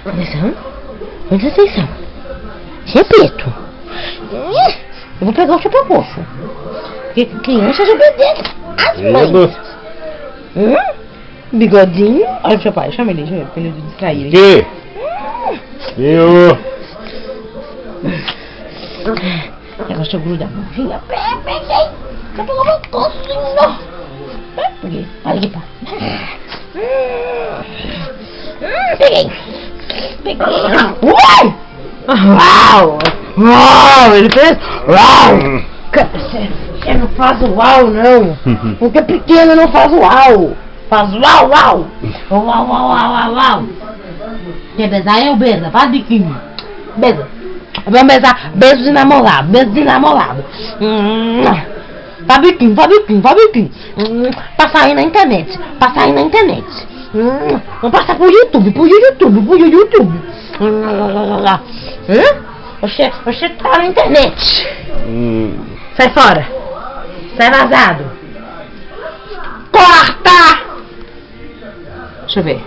Atenção. Muita atenção. Repito. Eu vou pegar o seu pescoço. Porque crianças obedecem as mães. Bigodinho. Olha pro seu pai. Chama ele, pra ele distrair. Que? Eu. Negócio de grudar a mãozinha. Peguei. Você pegou meu cocinho. Peguei. Olha aqui, pá. Peguei. Uai! Uau! Uau! Ele fez. Uau! Você não faz uau, não. Porque pequeno não faz uau. Faz uau, uau. Uau, uau, uau, uau, uau. Quer besar? Eu beijo. Faz biquinho. Beijo. Vamos besar. Beijo de namorado. Beijo de namorado. Faz biquinho, faz biquinho, faz biquinho. Pra sair na internet. Pra sair na internet. Vamos passar pro YouTube. Você tá na internet. Sai fora. Sai vazado. Corta! Deixa eu ver.